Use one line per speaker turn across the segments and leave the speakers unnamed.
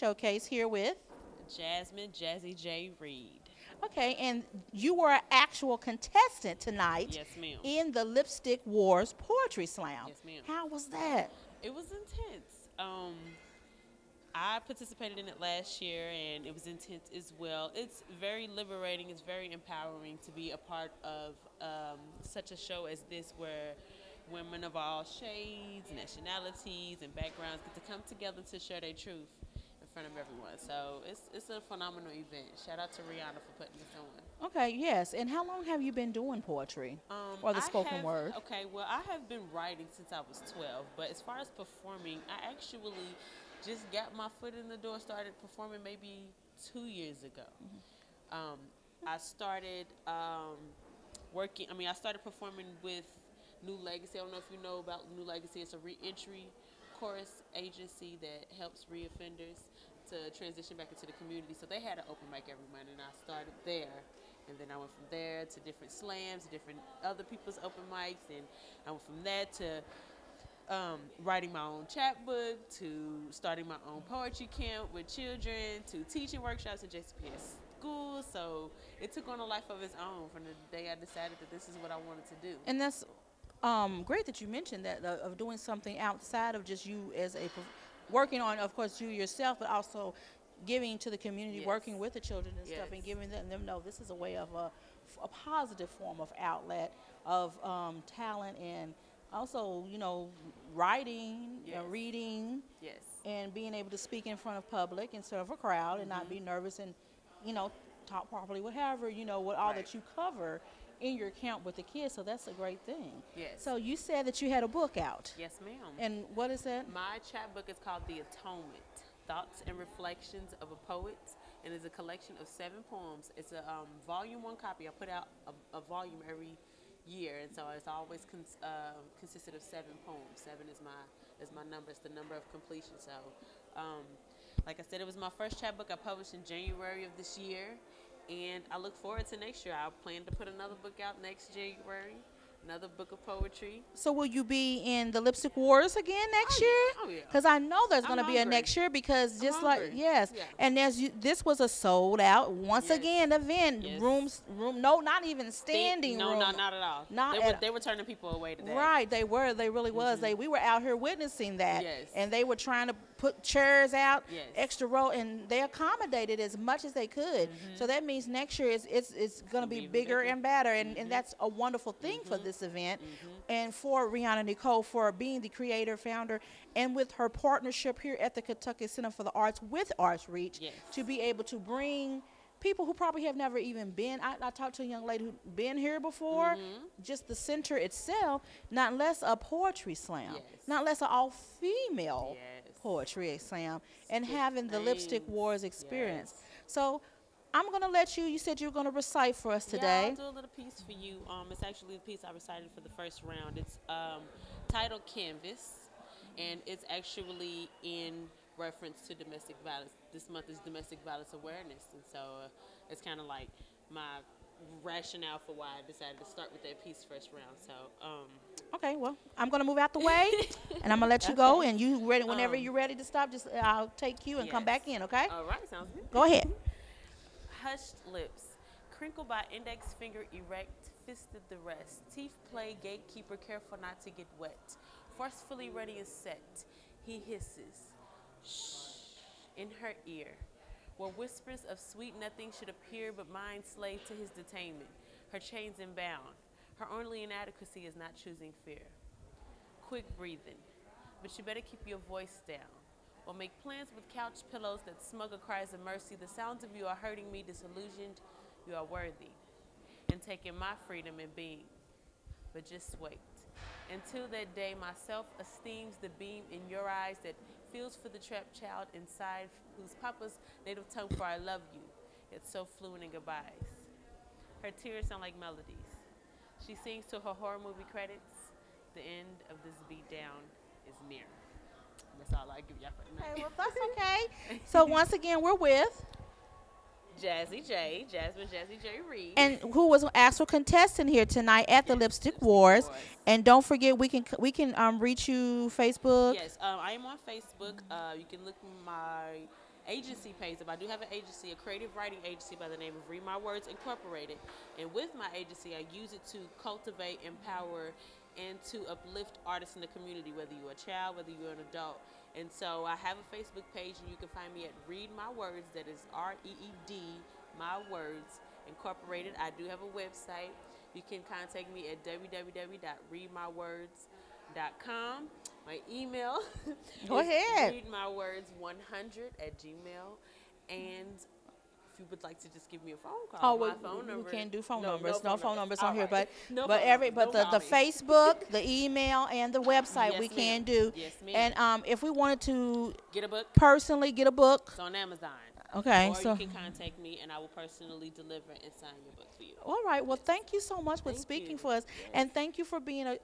Showcase here with.
Jasmine Jazzy J. Reed.
Okay, and you were an actual contestant tonight
Yes, ma'am.
in the Lipstick Wars Poetry Slam.
Yes, ma'am.
How was that?
It was intense. I participated in it last year, and it was intense as well. It's very liberating. It's very empowering to be a part of such a show as this, where women of all shades, nationalities, and backgrounds get to come together to share their truth in front of everyone. So it's a phenomenal event. Shout out to Rihanna for putting this on.
Okay, yes. And how long have you been doing poetry or the
I
spoken
have
word?
okay. Well, I have been writing since I was 12, but as far as performing, I actually just got my foot in the door. Started performing maybe 2 years ago. Um, I started working. I mean, I started performing with New Legacy. I don't know if you know about New Legacy. It's a reentry chorus agency that helps reoffenders to transition back into the community. So they had an open mic every month, and I started there. And then I went from there to different slams, different other people's open mics, and I went from that to writing my own chapbook, to starting my own poetry camp with children, to teaching workshops at JCPS school. So it took on a life of its own from the day I decided that this is what I wanted to do.
And that's great that you mentioned that of doing something outside of just you as working on, of course, you yourself, but also giving to the community,
Yes.
working with the children and stuff,
Yes.
and giving them know this is a way of a positive form of outlet of talent and also, writing,
Yes.
reading,
Yes.
and being able to speak in front of public and serve a crowd and not be nervous and, you know, talk properly, whatever, what all
Right.
that you cover in your camp with the kids. So that's a great thing.
Yes.
So you said that you had a book out.
Yes, ma'am.
And what is that?
My chapbook is called The Atonement, Thoughts and Reflections of a Poet, and is a collection of 7 poems. It's a volume 1 copy. I put out a volume every year, and so it's always consisted of 7 poems. 7 is my number. It's the number of completion. So, like I said, it was my first chapbook I published in January of this year, and I look forward to next year. I plan to put another book out next January, another book of poetry.
So will you be in the Lipstick Wars again next
Oh,
year?
yeah. Oh, yeah.
Because I know there's
I'm
going to be a
hungry.
next year because
I'm
just like
hungry.
yes,
Yeah.
and this was a sold out once
Yes.
again event.
Yes.
No, not even standing
No,
room.
not at all.
Not
they,
at-
they were turning people away today.
Right, they were. They really was. We were out here witnessing that,
Yes.
and they were trying to put chairs out,
Yes.
extra row, and they accommodated as much as they could. So that means next year it's going to be
even
bigger
bigger.
and better, and that's a wonderful thing for this event, and for Rihanna Nicole for being the creator, founder, and with her partnership here at the Kentucky Center for the Arts with Arts Reach
Yes.
to be able to bring people who probably have never even been. I talked to a young lady who been here before. Just the center itself, not less a poetry slam,
Yes.
not less an all-female
Yes.
poetry slam, and
Good
having the Lipstick
things.
Wars experience.
Yes.
So I'm going to let you said you were going to recite for us
Yeah,
today.
I'll do a little piece for you. It's actually the piece I recited for the first round. It's titled Canvas, and it's actually in reference to domestic violence. This month is Domestic Violence Awareness, and so it's kind of like my rationale for why I decided to start with that piece first round. So,
Okay, well, I'm going to move out the way, and I'm going to let you go,
Okay.
and you ready whenever
Um,
you're ready to stop, just I'll take you and come
yes.
back in, okay?
All right, sounds good.
Go ahead.
Hushed lips, crinkled by index finger erect, fisted the rest. Teeth play gatekeeper, careful not to get wet. Forcefully ready and set, he hisses, shh, in her ear, where whispers of sweet nothing should appear, but mind slave to his detainment, her chains inbound. Her only inadequacy is not choosing fear. Quick breathing, but you better keep your voice down. Or make plans with couch pillows that smuggle cries of mercy. The sounds of you are hurting me, disillusioned. You are worthy. And taking my freedom and being. But just wait. Until that day, my self-esteem's the beam in your eyes that feels for the trapped child inside, whose papa's native tongue for I love you, yet so fluent in goodbyes. Her tears sound like melodies. She sings to her horror movie credits. The end of this beatdown is near. That's all I give y'all for tonight.
Okay, well, that's okay. So once again, we're with,
Jasmine Jazzy J. Reed.
and who was an actual contestant here tonight at the
Yes,
Lipstick
Lipstick
Wars.
Wars.
And don't forget, we can reach you Facebook.
Yes, I am on Facebook. You can look my agency pays up. I do have an agency, a creative writing agency by the name of Read My Words Incorporated. And with my agency, I use it to cultivate, empower, and to uplift artists in the community, whether you're a child, whether you're an adult. And so I have a Facebook page, and you can find me at Read My Words. That is REED, My Words Incorporated. I do have a website. You can contact me at www.readmywords.com. My email
Go
is
ahead.
readmywords100@gmail. And if you would like to just give me a phone call,
Oh,
my
well,
phone number.
we can't do phone
No,
numbers. No phone numbers
All
on here,
right. No phone numbers.
but
Don't
the
call me.
Facebook, the email, and the website
Yes,
we
ma'am.
can do.
Yes, ma'am.
And if we wanted to
Get a book.
personally get a book,
It's on Amazon.
okay.
Or
So
you can contact me, and I will personally deliver and sign your book for you.
all right. Well, thank you so much for
Thank
speaking
you.
for us,
Yes.
and thank you for being a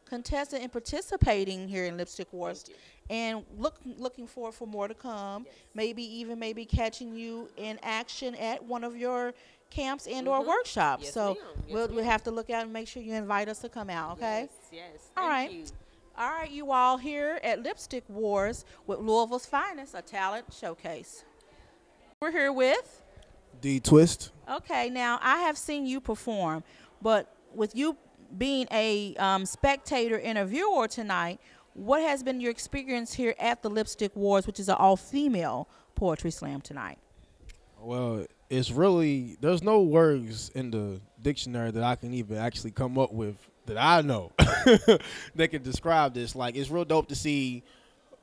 contestant and participating here in Lipstick Wars.
Thank you.
And looking forward for more to come.
Yes.
Maybe catching you in action at one of your camps and or workshops.
Yes,
so
ma'am. Yes,
we'll
ma'am.
have to look out and make sure you invite us to come out. Okay.
Yes. Yes.
All right.
Thank you.
All right, you all here at Lipstick Wars with Louisville's finest, a talent showcase. We're here with.
D Twist.
Okay, now I have seen you perform, but with you being a spectator interviewer tonight, what has been your experience here at the Lipstick Wars, which is an all-female poetry slam tonight?
Well, it's really, there's no words in the dictionary that I can even actually come up with that I know that can describe this. Like, it's real dope to see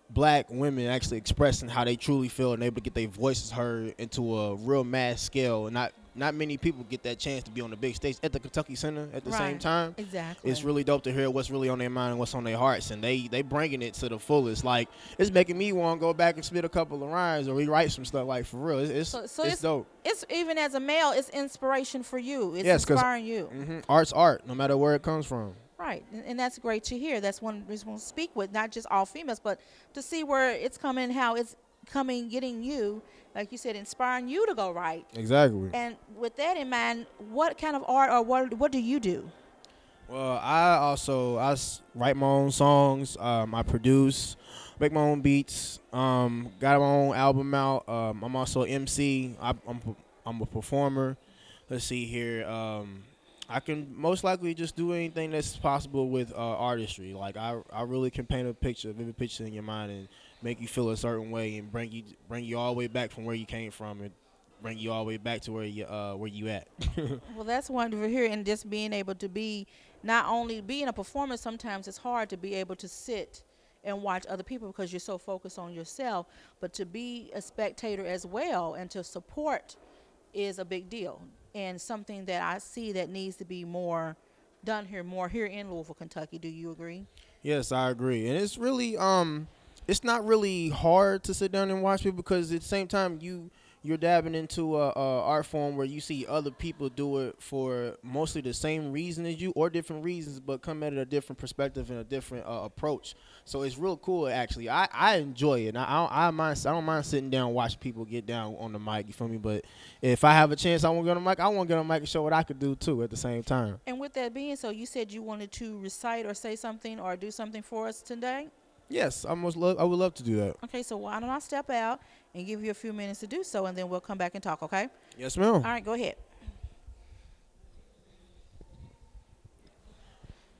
black women actually expressing how they truly feel and able to get their voices heard into a real mass scale. And not many people get that chance to be on the big stage at the Kentucky Center at the same
Right.
time.
Exactly.
It's really dope to hear what's really on their mind and what's on their hearts, and they bringing it to the fullest. Like, it's making me want to go back and spit a couple of rhymes or rewrite some stuff. Like, for real, it's dope.
It's even as a male, it's inspiration for you. It's
Yes, 'cause-
inspiring you.
Art's art, no matter where it comes from.
Right, and that's great to hear. That's one reason we speak with, not just all females, but to see where it's coming, how it's coming, getting you, like you said, inspiring you to go right.
Exactly.
And with that in mind, what kind of art or what do you do?
Well, I write my own songs. I produce, make my own beats. Got my own album out. I'm also an MC. I'm a performer. Let's see here. I can most likely just do anything that's possible with artistry. Like, I really can paint a vivid picture in your mind and make you feel a certain way and bring you all the way back from where you came from and bring you all the way back to where you at.
Well, that's wonderful here, and just being able to be, not only being a performer, sometimes it's hard to be able to sit and watch other people because you're so focused on yourself, but to be a spectator as well and to support is a big deal, and something that I see that needs to be more done here in Louisville, Kentucky. Do you agree?
Yes, I agree. And it's really it's not really hard to sit down and watch people because at the same time you're dabbing into a art form where you see other people do it for mostly the same reason as you or different reasons, but come at it a different perspective and a different approach. So it's real cool, actually. I enjoy it. I don't mind sitting down and watching people get down on the mic, you feel me? But if I have a chance I want to get on the mic, I want to get on the mic and show what I could do, too, at the same time.
And with that being so, you said you wanted to recite or say something or do something for us today?
Yes, I would love to do that.
Okay, so why don't I step out and give you a few minutes to do so, and then we'll come back and talk, okay?
Yes, ma'am.
All right, go ahead.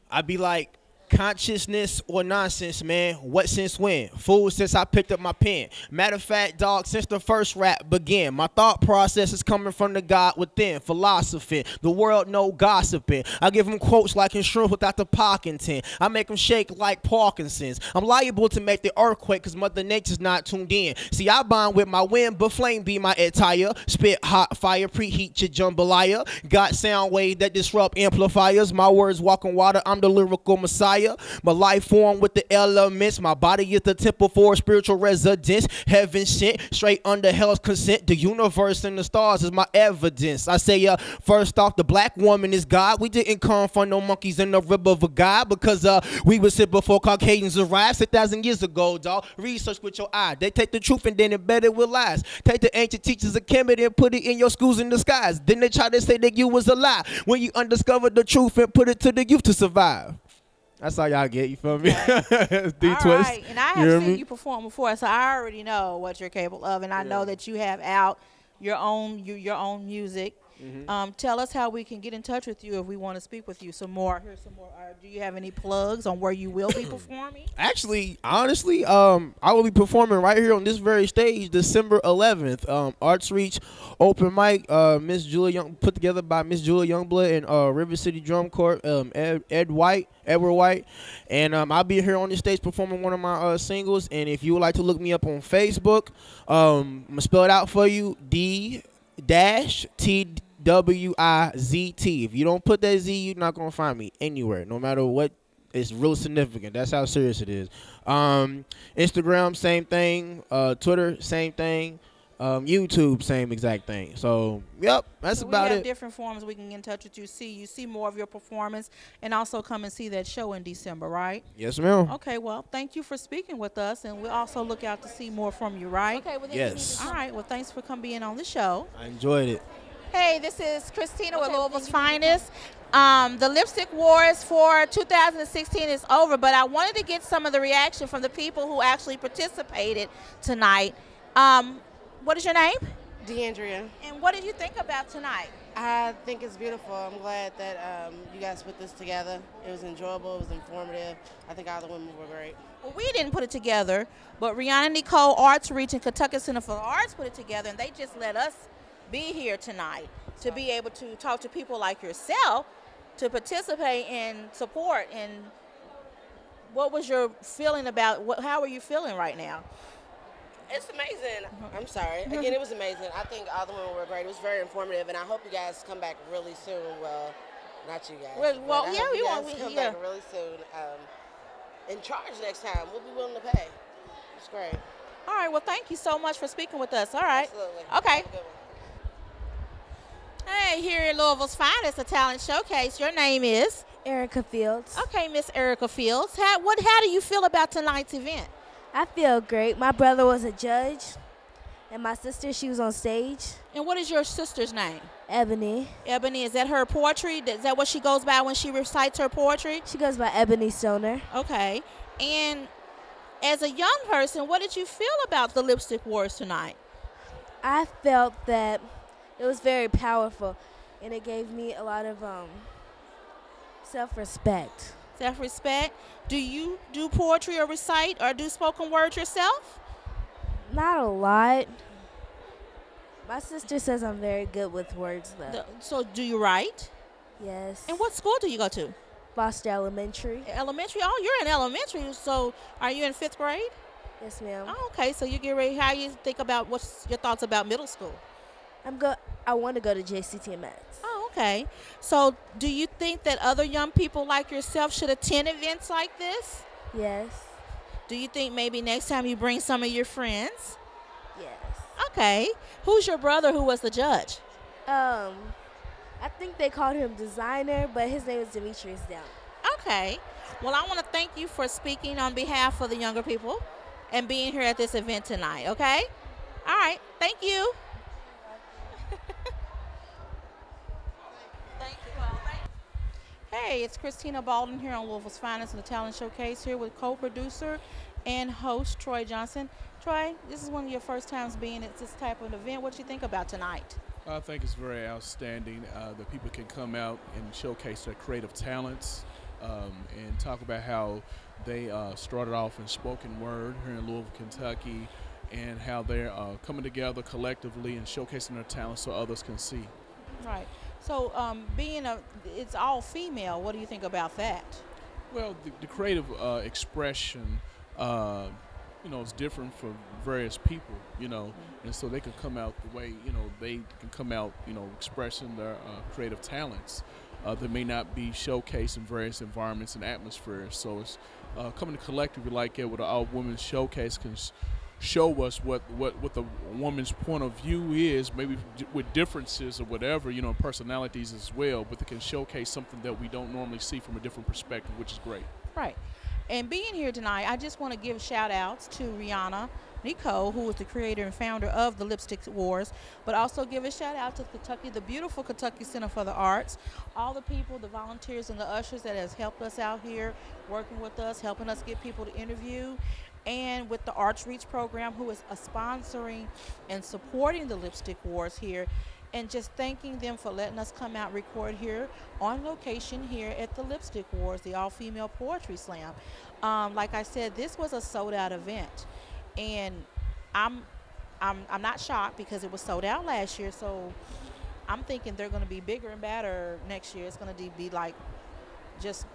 I'd be like, consciousness or nonsense, man? What since when? Fool, since I picked up my pen. Matter of fact, dog, since the first rap began, my thought process is coming from the God within. Philosophy, the world no gossiping. I give them quotes like insurance without the Parkinson. I make them shake like Parkinson's. I'm liable to make the earthquake because Mother Nature's not tuned in. See, I bond with my wind, but flame be my attire. Spit hot fire, preheat your jambalaya. Got sound wave that disrupt amplifiers. My words walk on water, I'm the lyrical messiah. My life formed with the elements. My body is the temple for spiritual residence. Heaven sent, straight under hell's consent. The universe and the stars is my evidence. I say, first off, the black woman is God. We didn't come from no monkeys in the rib of a god because we was here before Caucasians arrived 6,000 years ago, dog. Research with your eye. They take the truth and then embed it with lies. Take the ancient teachers of Kemet and put it in your schools in disguise. Then they try to say that you was a lie when you undiscovered the truth and put it to the youth to survive. That's all y'all get. You feel me?
All
D-Twist.
right, and I
You hear
have seen
me?
you perform before, so I already know what you're capable of, and I know that you have out your own music. Tell us how we can get in touch with you if we want to speak with you some more. Here's some more. Do you have any plugs on where you will be performing?
Actually, honestly, I will be performing right here on this very stage, December 11th. Arts Reach open mic, Miss Julia Young, put together by Miss Julia Youngblood and River City Drum Corps, Edward White, and I'll be here on this stage performing one of my singles. And if you would like to look me up on Facebook, I'm gonna spell it out for you: D-TWIZT. If you don't put that Z, you're not gonna find me anywhere, no matter what. It's real significant. That's how serious it is. Instagram, same thing. Twitter, same thing. YouTube, same exact thing. So, yep, that's
So
about
we have
it.
different forms we can get in touch with you, see more of your performance, and also come and see that show in December, right?
Yes, ma'am.
Okay, well, thank you for speaking with us, and we'll also look out to see more from you, right?
Okay, well, then
Yes.
All right, well, thanks for being on the show.
I enjoyed it.
Hey, this is Christina with
Okay,
Louisville's
well,
Finest. The Lipstick Wars for 2016 is over, but I wanted to get some of the reaction from the people who actually participated tonight. What is your name?
DeAndrea,
And what did you think about tonight?
I think it's beautiful. I'm glad that you guys put this together. It was enjoyable. It was informative. I think all the women were great.
Well, we didn't put it together, but Rihanna Nicole Arts Reach and Kentucky Center for the Arts put it together, and they just let us be here tonight to be able to talk to people like yourself to participate and support. And what was your feeling about how are you feeling right now?
It's amazing. I'm sorry. Again, it was amazing. I think all the women were great. It was very informative, and I hope you guys come back really soon. Well, not you guys.
Well,
but I
yeah,
hope
we
you
want-
guys
we-
come
yeah.
back really soon. In charge next time. We'll be willing to pay. It's great.
All right, well, thank you so much for speaking with us. All right.
Absolutely.
Okay.
Have a good one.
Hey, here at Louisville's Finest, a talent showcase. Your name is?
Erica Fields.
Okay, Miss Erica Fields. How do you feel about tonight's event?
I feel great. My brother was a judge, and my sister, she was on stage.
And what is your sister's name?
Ebony.
Ebony, is that her poetry? Is that what she goes by when she recites her poetry?
She goes by Ebony Stoner.
Okay. And as a young person, what did you feel about the Lipstick Wars tonight?
I felt that it was very powerful, and it gave me a lot of self-respect.
Self-respect. Do you do poetry or recite or do spoken word yourself?
Not a lot. My sister says I'm very good with words, though.
So do you write?
Yes.
And what school do you go to?
Foster Elementary.
Elementary? Oh, you're in elementary. So are you in 5th grade?
Yes, ma'am.
Oh, okay. So you get ready. How you think about what's your thoughts about middle school?
I want to go to JCTMS.
Oh, okay. So do you think that other young people like yourself should attend events like this?
Yes.
Do you think maybe next time you bring some of your friends?
Yes.
Okay. Who's your brother who was the judge?
I think they called him Designer, but his name is Demetrius Down.
Okay. Well, I want to thank you for speaking on behalf of the younger people and being here at this event tonight, okay? All right. Thank you. Thank you. Hey, it's Christina Baldwin here on Louisville's Finest and the Talent Showcase here with co-producer and host Troy Johnson. Troy, this is one of your first times being at this type of event. What do you think about tonight?
I think it's very outstanding that people can come out and showcase their creative talents and talk about how they started off in spoken word here in Louisville, Kentucky, and how they're coming together collectively and showcasing their talents so others can see.
Right. So it's all female. What do you think about that?
Well, the creative expression, is different for various people, and so they can come out the way, they can come out, expressing their creative talents that may not be showcased in various environments and atmospheres. So it's coming collectively like it with an all-women showcase can show us what the woman's point of view is, maybe with differences or whatever, personalities as well, but they can showcase something that we don't normally see from a different perspective, which is great.
Right. And being here tonight, I just want to give shout outs to Rihanna Nico, who is the creator and founder of the Lipstick Wars, but also give a shout out to Kentucky, the beautiful Kentucky Center for the Arts, all the people, the volunteers and the ushers that has helped us out here, working with us, helping us get people to interview, and with the Arts Reach program, who is sponsoring and supporting the Lipstick Wars here, and just thanking them for letting us come out record here on location here at the Lipstick Wars, the all-female poetry slam. Like I said, this was a sold-out event, and I'm not shocked because it was sold out last year. So I'm thinking they're going to be bigger and better next year. It's going to be like it's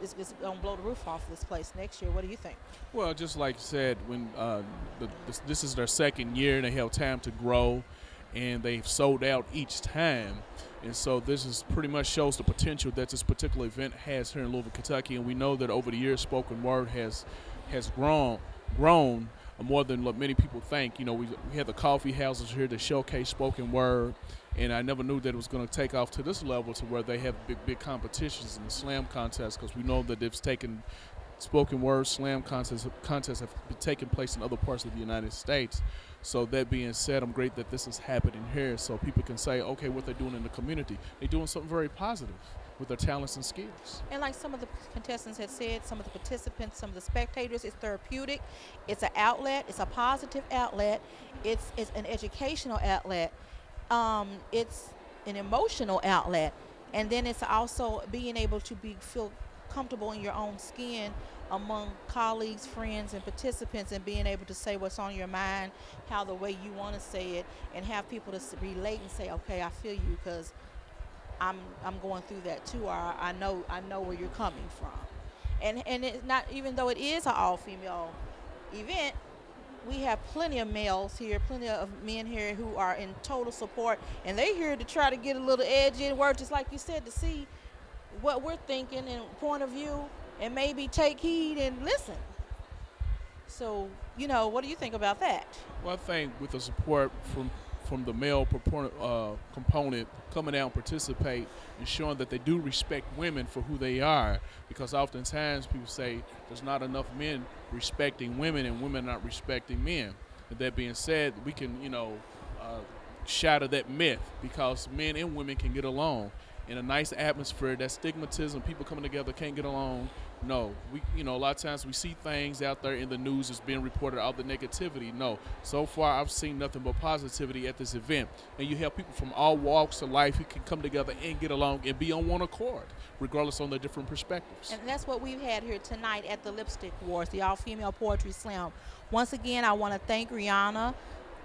going to blow the roof off this place next year. What do you think?
Well, just like you said, when this is their second year and they have time to grow, and they've sold out each time. And so this is pretty much shows the potential that this particular event has here in Louisville, Kentucky. And we know that over the years, spoken word has grown more than what many people think. You know, we have the coffee houses here that showcase spoken word, and I never knew that it was going to take off to this level, to where they have big competitions in the slam contest, because we know that it's taken spoken word slam contests have been taking place in other parts of the United States. So that being said, I'm great that this is happening here, so people can say, okay, what they're doing in the community, they're doing something very positive with their talents and skills.
And like some of the contestants had said, some of the participants, some of the spectators, it's therapeutic, it's an outlet, it's a positive outlet, it's an educational outlet, it's an emotional outlet, and then it's also being able to feel comfortable in your own skin among colleagues, friends, and participants, and being able to say what's on your mind, how the way you want to say it, and have people to relate and say, okay, I feel you, because I'm going through that too, or I know where you're coming from. And it's not, even though it is an all-female event, we have plenty of males here, plenty of men here who are in total support, and they're here to try to get a little edge in word, just like you said, to see what we're thinking and point of view, and maybe take heed and listen. So, what do you think about that?
Well, I think with the support from the male component coming out and participate and showing that they do respect women for who they are, because oftentimes people say there's not enough men respecting women and women not respecting men. And that being said, we can, shatter that myth, because men and women can get along in a nice atmosphere. That stigmatism, people coming together can't get along. No, a lot of times we see things out there in the news as being reported, all the negativity. No, so far I've seen nothing but positivity at this event. And you have people from all walks of life who can come together and get along and be on one accord, regardless on their different perspectives.
And that's what we've had here tonight at the Lipstick Wars, the all-female poetry slam. Once again, I want to thank Rihanna,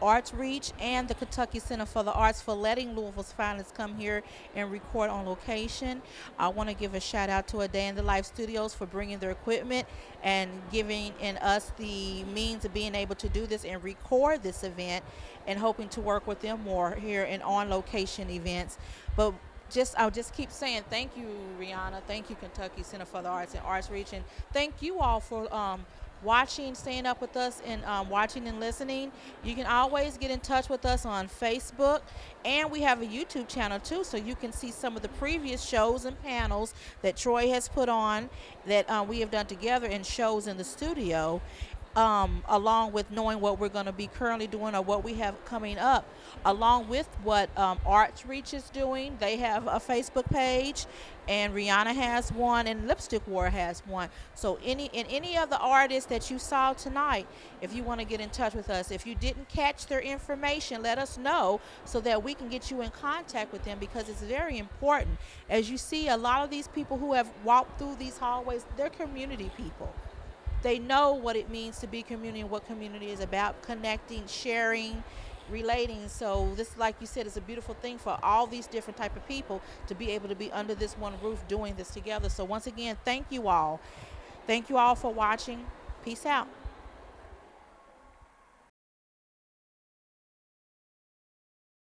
Arts Reach, and the Kentucky Center for the Arts for letting Louisville's finalists come here and record on location. I want to give a shout out to A Day in the Life Studios for bringing their equipment and giving us the means of being able to do this and record this event, and hoping to work with them more here in on location events. But I'll just keep saying thank you, Rihanna, thank you, Kentucky Center for the Arts and Arts Reach, and thank you all for watching, staying up with us, and watching and listening. You can always get in touch with us on Facebook, and we have a YouTube channel too, so you can see some of the previous shows and panels that Troy has put on, that we have done together in shows in the studio, along with knowing what we're going to be currently doing or what we have coming up, along with what Arts Reach is doing. They have a Facebook page, and Rihanna has one, and Lipstick War has one. So any of the artists that you saw tonight, if you want to get in touch with us, if you didn't catch their information, let us know so that we can get you in contact with them, because it's very important. As you see, a lot of these people who have walked through these hallways, they're community people. They know what it means to be community and what community is about: connecting, sharing, relating. So this, like you said, is a beautiful thing for all these different type of people to be able to be under this one roof doing this together. So once again, thank you all. Thank you all for watching. Peace out.